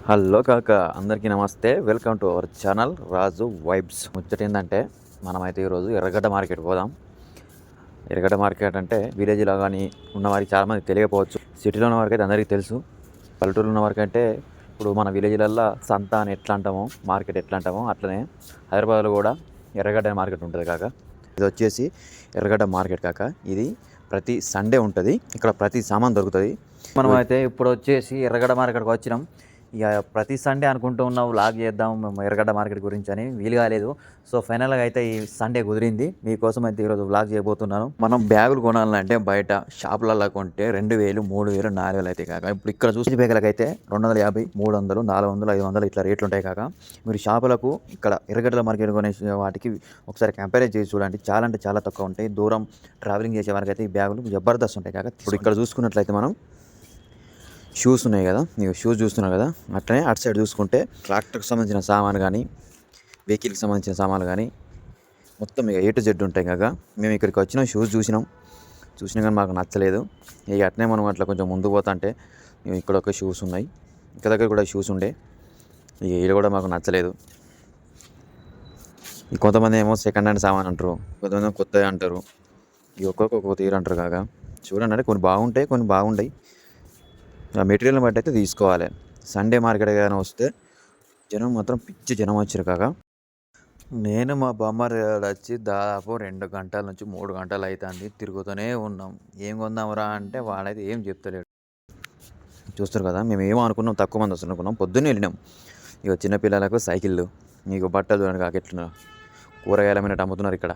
Hello కాక అందరికీ నమస్తే. Welcome to our channel Raju vibes. ముచ్చట ఏంటంటే మనమైతే ఈరోజు ఎర్రగడ్డ మార్కెట్ పోదాం. ఎర్రగడ్డ మార్కెట్ అంటే విలేజ్లో కానీ ఉన్నవారికి చాలామంది తెలియకపోవచ్చు. సిటీలో ఉన్న వారికి అయితే అందరికీ తెలుసు. పల్లెటూరులో ఉన్న వారికి అంటే ఇప్పుడు మన విలేజ్లల్లో సంత అని ఎట్లా అంటామో, మార్కెట్ ఎట్లా అంటామో అట్లనే హైదరాబాద్లో కూడా ఎర్రగడ్డ మార్కెట్ ఉంటుంది కాక. ఇది వచ్చేసి ఎర్రగడ్డ మార్కెట్ కాక. ఇది ప్రతి సండే ఉంటుంది. ఇక్కడ ప్రతి సామాన్ దొరుకుతుంది. మనం అయితే ఇప్పుడు వచ్చేసి ఎర్రగడ్డ మార్కెట్కి వచ్చినాం. ఇక ప్రతి సండే అనుకుంటూ ఉన్నాం వ్లాగ్ చేద్దాం మేము ఎర్రగడ్డ మార్కెట్ గురించి అని, వీలు కాలేదు. సో ఫైనల్గా అయితే ఈ సండే కుదిరింది. మీకోసం అయితే ఈరోజు వ్లాగ్ చేయబోతున్నాను. మనం బ్యాగులు కొనాలంటే బయట షాపులలో కొంటే 2000, 3000, 4000 అయితే కాక. ఇప్పుడు ఇక్కడ చూసిన బ్యాగులకు అయితే 250, 300, 400, 500 ఇట్లా రేట్లు ఉంటాయి కాక. మీరు షాపులకు ఇక్కడ ఎర్రగడ్డల మార్కెట్ కొనే వాటికి ఒకసారి కంపేర్ చేసి చూడండి. చాలా అంటే చాలా తక్కువ ఉంటాయి. దూరం ట్రావెలింగ్ చేసే వారికి అయితే ఈ బ్యాగులు జబర్దస్త్ ఉంటాయి కాక. ఇప్పుడు ఇక్కడ చూసుకున్నట్లయితే మనం షూస్ ఉన్నాయి కదా, ನೀವು షూస్ చూస్తున్నారు కదా, అట్లనే అటు సైడ్ చూసుకుంటే ట్రాక్టర్కి సంబంధించిన సామాను కానీ, వెహికల్కి సంబంధించిన సామాన్లు కానీ మొత్తం ఇక A to Z ఉంటాయి కాక. మేము ఇక్కడికి వచ్చినాం, షూస్ చూసినా కానీ మాకు నచ్చలేదు. ఇక అట్నే మనం అట్లా కొంచెం ముందు పోతా అంటే ఇక్కడ ఒక షూస్ ఉన్నాయి, ఇక్కడ దగ్గర కూడా షూస్ ఉండే. ఇక ఇది కూడా మాకు నచ్చలేదు. కొంతమంది ఏమో సెకండ్ హ్యాండ్ సామాన్ అంటారు, కొంతమంది కొత్తవి అంటారు. ఇక ఒక్కొక్క తీరు అంటారు కాక. చూడండి, అంటే కొన్ని బాగుంటాయి, కొన్ని బాగుంటాయి. ఆ మెటీరియల్ని బట్టి అయితే తీసుకోవాలి. సండే మార్కెట్ కానీ వస్తే జనం మాత్రం పిచ్చి జనం వచ్చారు కాక. నేను మా బొమ్మర్ వచ్చి దాదాపు 2 గంటల నుంచి 3 గంటలు అవుతుంది తిరుగుతూనే ఉన్నాం. ఏం కొందామరా అంటే వాడైతే ఏం చెప్తలేడు. చూస్తారు కదా, మేము ఏమో అనుకున్నాం, తక్కువ మంది వస్తుంది అనుకున్నాం. పొద్దున్నే వెళ్ళినాం. ఇక చిన్నపిల్లలకు సైకిళ్ళు, మీకు బట్టలు చూడండి కాక ఎట్లున్నారు, కూరగాయల మీద అమ్ముతున్నారు ఇక్కడ.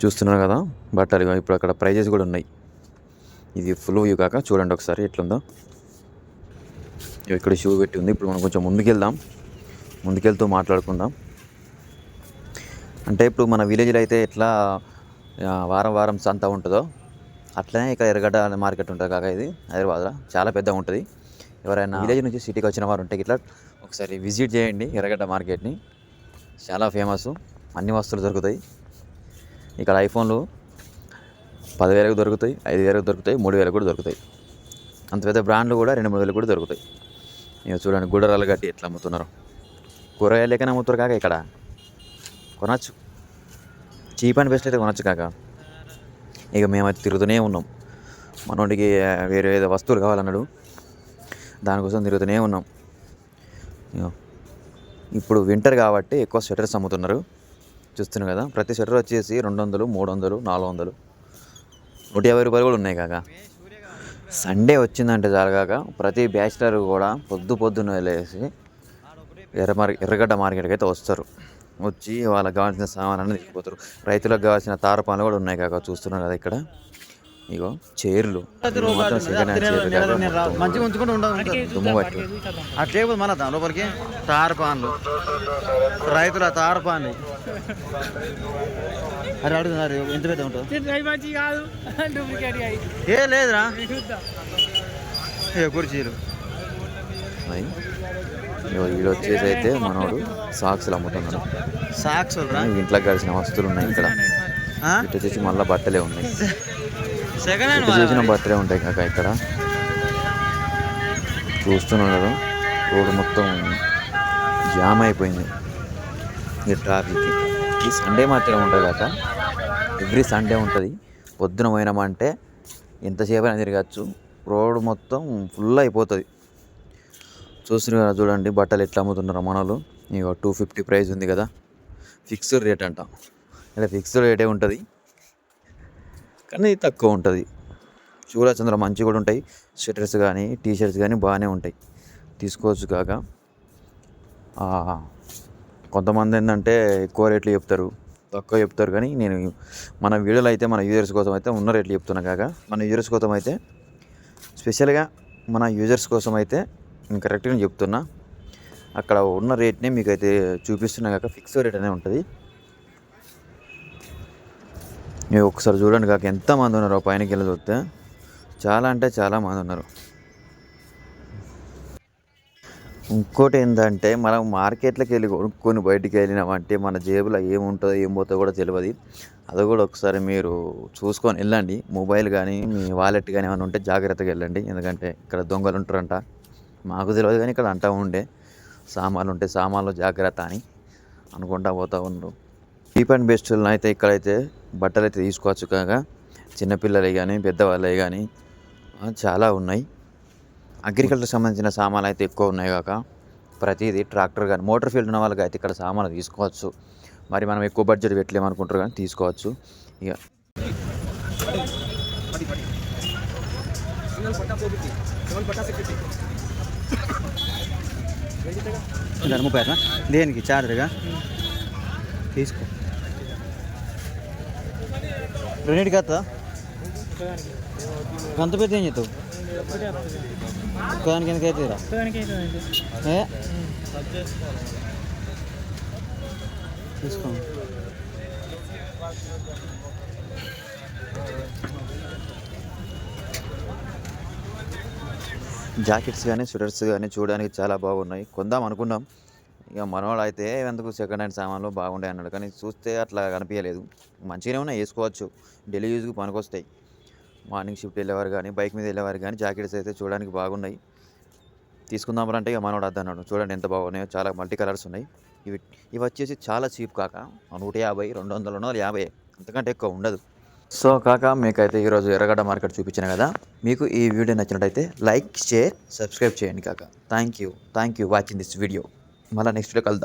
చూస్తున్నారు కదా బట్టలు. ఇప్పుడు అక్కడ ప్రైజెస్ కూడా ఉన్నాయి. ఇది ఫుల్ వ్యూ కాక చూడండి ఒకసారి ఎట్లుందో. ఇక్కడ షూ పెట్టి ఉంది. ఇప్పుడు మనం కొంచెం ముందుకెళ్తూ మాట్లాడుకుందాం. అంటే ఇప్పుడు మన విలేజ్లో అయితే ఎట్లా వారం వారం సంత ఉంటుందో అట్లనే ఇక్కడ ఎర్రగడ్డ మార్కెట్ ఉంటుంది కాక. ఇది హైదరాబాద్లో చాలా పెద్దగా ఉంటుంది. ఎవరైనా విలేజ్ నుంచి సిటీకి వచ్చిన వారు ఉంటే ఇట్లా ఒకసారి విజిట్ చేయండి ఎర్రగడ్డ మార్కెట్ని. చాలా ఫేమస్, అన్ని వస్తువులు దొరుకుతాయి ఇక్కడ. ఐఫోన్లు 10,000కు దొరుకుతాయి, 5,000కు దొరుకుతాయి, 3,000కు కూడా దొరుకుతాయి. అంత పెద్ద బ్రాండ్లు కూడా 2-3 వేలకు కూడా దొరుకుతాయి. ఇక చూడండి గుడ్డరాలు కట్టి ఎట్లా అమ్ముతున్నారు. కూరగాయలు లెక్కనే అమ్ముతారు కాక. ఇక్కడ కొనచ్చు, చీప్ అండ్ బెస్ట్ అయితే కొనచ్చు కాక. ఇక మేమైతే తిరుగుతూనే ఉన్నాం. మనోడికి వేరే ఏదో వస్తువులు కావాలన్నాడు, దానికోసం తిరుగుతూనే ఉన్నాం. ఇప్పుడు వింటర్ కాబట్టి ఎక్కువ స్వెటర్స్ అమ్ముతున్నారు. చూస్తున్నారు కదా, ప్రతి స్వెటర్ వచ్చేసి 200, 300, 400, 150 రూపాయలు కూడా ఉన్నాయి కాక. సండే వచ్చిందంటే చాలు కాక ప్రతి బ్యాచిలర్ కూడా పొద్దున్న వెళ్ళేసి ఎర్రగడ్డ మార్కెట్కి అయితే వస్తారు. వచ్చి వాళ్ళకి కావాల్సిన సామాన్లు తీసుకుపోతారు. రైతులకు కావాల్సిన తారపాలు కూడా ఉన్నాయి కాక. చూస్తున్నారు కదా ఇక్కడ. ఇగో చైర్లు మాత్రం సెకండ్ హ్యాండ్ చైర్లు దుమ్ము పట్టి అట్లే మన లోపలికి తారపాన్లు, రైతుల తారపాన్లు అది అడుగుతున్నారు. ఎంత పెద్ద ఉంటుంది ఏ లేదురా కుర్చీలు. వీడు వచ్చేసి అయితే మనోడు సాక్స్లు అమ్ముతున్నాడు. సాక్స్ ఇంట్లోకి కావాల్సిన వస్తువులు ఉన్నాయి ఇక్కడ. ఇటు వచ్చేసి మళ్ళీ బట్టలే ఉన్నాయి, ఇటు చూసిన బట్టలే ఉంటాయి కాక. ఇక్కడ చూస్తున్నారు, రోడ్డు మొత్తం జామ్ అయిపోయింది ఈ ట్రాఫిక్కి. ఈ సండే మాత్రమే ఉంటుంది కాక. ఎవ్రీ సండే ఉంటుంది. పొద్దున పోయినామంటే ఎంతసేపు అయినా తిరగచ్చు. రోడ్డు మొత్తం ఫుల్ అయిపోతుంది. చూస్తున్నారు కదా, చూడండి బట్టలు ఎట్లా అమ్ముతున్నారు మనలు. ఇక 250 ప్రైస్ ఉంది కదా, ఫిక్స్డ్ రేట్ అంట. అంటే ఫిక్స్డ్ రేటే ఉంటుంది కానీ తక్కువ ఉంటుంది. చూడొచ్చు, అందులో మంచిగా కూడా ఉంటాయి. స్వెటర్స్ కానీ టీషర్ట్స్ కానీ బాగానే ఉంటాయి, తీసుకోవచ్చు కాక. కొంతమంది ఏంటంటే ఎక్కువ రేట్లు చెప్తారు, తక్కువ చెప్తారు. కానీ నేను మన వీడియోలో అయితే మన యూజర్స్ కోసం అయితే ఉన్న రేట్లు చెప్తున్నా కాక. మన యూజర్స్ కోసం అయితే స్పెషల్గా మన యూజర్స్ కోసం అయితే నేను కరెక్ట్గా చెప్తున్నా. అక్కడ ఉన్న రేట్ని మీకు అయితే చూపిస్తున్నా కాక. ఫిక్స్డ్ రేట్ అనే ఉంటుంది. మీరు ఒకసారి చూడండి కాక ఎంతమంది ఉన్నారు. పైనకి వెళ్ళి చూస్తే చాలా అంటే చాలా మంది ఉన్నారు. ఇంకోటి ఏంటంటే మనం మార్కెట్లోకి వెళ్ళి కొనుక్కొని బయటికి వెళ్ళినామంటే మన జేబులో ఏముంటుందో ఏం పోతుందో కూడా తెలియదు. అది కూడా ఒకసారి మీరు చూసుకొని వెళ్ళండి. మొబైల్ కానీ మీ వాలెట్ కానీ ఏమైనా ఉంటే జాగ్రత్తగా వెళ్ళండి. ఎందుకంటే ఇక్కడ దొంగలు ఉంటారంట. మాకు తెలియదు కానీ ఇక్కడ అంటూ ఉండే సామాన్లు ఉంటే సామాన్లు జాగ్రత్త అని అనుకుంటా పోతూ ఉన్నారు. చీప్ అండ్ బెస్ట్లో అయితే ఇక్కడైతే బట్టలు అయితే తీసుకోవచ్చు కాగా చిన్నపిల్లలవి కానీ పెద్దవాళ్ళవి కానీ చాలా ఉన్నాయి. అగ్రికల్చర్ సంబంధించిన సామాన్లు అయితే ఎక్కువ ఉన్నాయి కాక ప్రతిదీ ట్రాక్టర్ కానీ మోటార్ ఫీల్డ్ ఉన్న వాళ్ళకి అయితే ఇక్కడ సామాన్లు తీసుకోవచ్చు. మరి మనం ఎక్కువ బడ్జెట్ పెట్టలేమనుకుంటారు కానీ తీసుకోవచ్చు. ఇక ముప్పై దేనికి చార్జర్గా తీసుకో రెండింటికి వస్తా అంత పెద్ద ఏం చేస్తావు ఒక్కదానికి ఎందుకు అవుతుందిరా తీసుకో జాకెట్స్ కానీ స్వెటర్స్ కానీ చూడడానికి చాలా బాగున్నాయి. కొందాం అనుకున్నాం. ఇక మనవాళ్ళు అయితే ఎందుకు సెకండ్ హ్యాండ్ సామాన్లు బాగుంటాయి అన్నాడు కానీ చూస్తే అట్లా కనిపించలేదు. మంచిగానే ఉన్నాయి, వేసుకోవచ్చు, డైలీ యూజ్కి పనికొస్తాయి. మార్నింగ్ షిఫ్ట్ వెళ్ళేవారు కానీ బైక్ మీద వెళ్ళేవారు కానీ జాకెట్స్ అయితే చూడడానికి బాగున్నాయి. తీసుకుందామంటే ఇక మనవాడు అద్దన్నాడు. చూడండి ఎంత బాగున్నాయో, చాలా మల్టీ కలర్స్ ఉన్నాయి. ఇవి వచ్చేసి చాలా చీప్ కాక 150, 200, 250 అంతకంటే ఎక్కువ ఉండదు. సో కాక మీకైతే ఈరోజు ఎర్రగడ్డ మార్కెట్ చూపించాను కదా. మీకు ఈ వీడియో నచ్చినట్టయితే లైక్, షేర్, సబ్స్క్రైబ్ చేయండి కాక. Thank you watching this video. మళ్ళీ నెక్స్ట్ వీడియో కలుద్దాం.